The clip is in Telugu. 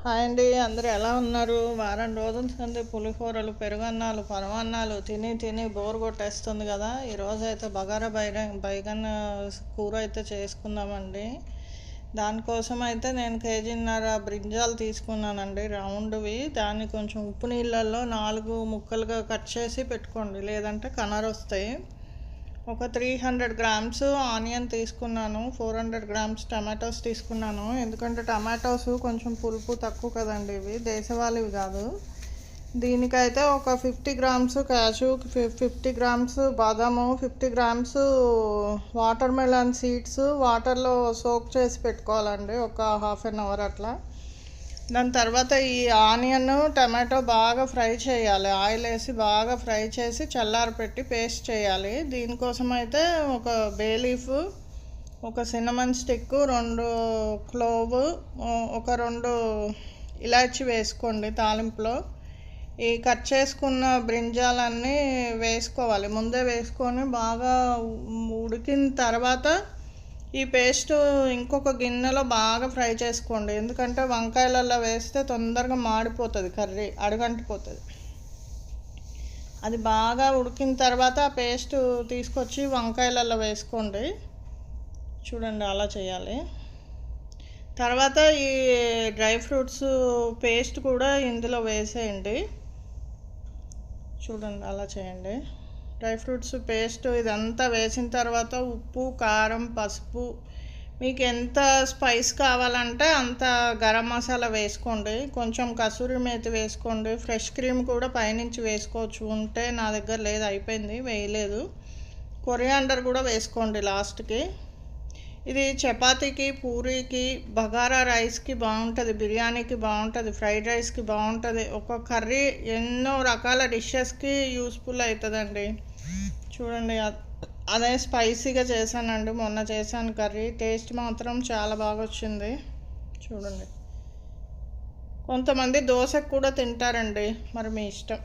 హాయ్ అండి, అందరూ ఎలా ఉన్నారు? వారం రోజుల సంది పులిహోరలు, పెరుగన్నాలు, పరమాన్నాలు తిని తిని బోర్ కొట్టేస్తుంది కదా. ఈరోజు అయితే బగారా బైగన్ కూర అయితే చేసుకుందామండి. దానికోసం అయితే నేను కేజీన్నర బ్రింజాలు తీసుకున్నానండి, రౌండ్వి. దాన్ని కొంచెం ఉప్పు నీళ్ళల్లో 4 ముక్కలుగా కట్ చేసి పెట్టుకోండి, లేదంటే కనర్ వస్తాయి. ఒక 300 గ్రామ్స్ ఆనియన్ తీసుకున్నాను, 400 గ్రామ్స్ టమాటోస్ తీసుకున్నాను. ఎందుకంటే టమాటోస్ కొంచెం పులుపు తక్కువ కదండి, ఇవి దేశవాళివి కాదు. దీనికైతే ఒక 50 గ్రామ్స్ క్యాషు, 50 గ్రామ్స్ బాదాము, 50 గ్రామ్స్ వాటర్ మెలన్ సీడ్స్ వాటర్లో సోక్ చేసి పెట్టుకోవాలండి, ఒక హాఫ్ అన్ అవర్ అట్లా. దాని తర్వాత ఈ ఆనియన్ టమాటో బాగా ఫ్రై చేయాలి, ఆయిల్ వేసి బాగా ఫ్రై చేసి చల్లారపెట్టి పేస్ట్ చేయాలి. దీనికోసం అయితే ఒక బే లీఫ్, ఒక సిన్నమన్ స్టిక్, 2 క్లోవ్, ఒక 2 ఇలాచి వేసుకోండి తాలింపులో. ఈ కట్ చేసుకున్న బ్రింజాలన్నీ వేసుకోవాలి, ముందే వేసుకొని బాగా ఉడికిన తర్వాత ఈ పేస్ట్ ఇంకొక గిన్నెలో బాగా ఫ్రై చేసుకోండి. ఎందుకంటే వంకాయలలో వేస్తే తొందరగా మాడిపోతుంది, కర్రీ అడుగంటిపోతుంది. అది బాగా ఉడికిన తర్వాత ఆ పేస్ట్ తీసుకొచ్చి వంకాయలలో వేసుకోండి. చూడండి, అలా చేయాలి. తర్వాత ఈ డ్రై ఫ్రూట్స్ పేస్ట్ కూడా ఇందులో వేసేయండి. చూడండి, అలా చేయండి. డ్రై ఫ్రూట్స్ పేస్ట్ ఇదంతా వేసిన తర్వాత ఉప్పు, కారం, పసుపు, మీకు ఎంత స్పైస్ కావాలంటే అంత గరం మసాలా వేసుకోండి. కొంచెం కసూరి మేతి వేసుకోండి. ఫ్రెష్ క్రీమ్ కూడా పైనుంచి వేసుకోవచ్చు, ఉంటే నా దగ్గర లేదు, అయిపోయింది, వేయలేదు. కొరియాండర్ కూడా వేసుకోండి లాస్ట్కి. ఇది చపాతీకి, పూరీకి, బగారా రైస్కి బాగుంటుంది, బిర్యానీకి బాగుంటుంది, ఫ్రైడ్ రైస్కి బాగుంటుంది. ఒక కర్రీ ఎన్నో రకాల డిషెస్కి యూస్ఫుల్ అవుతుందండి. చూడండి, అదే స్పైసీగా చేశానండి, మొన్న చేశాను కర్రీ. టేస్ట్ మాత్రం చాలా బాగా వచ్చింది. చూడండి, కొంతమంది దోశకు కూడా తింటారండి, మరి మీ ఇష్టం.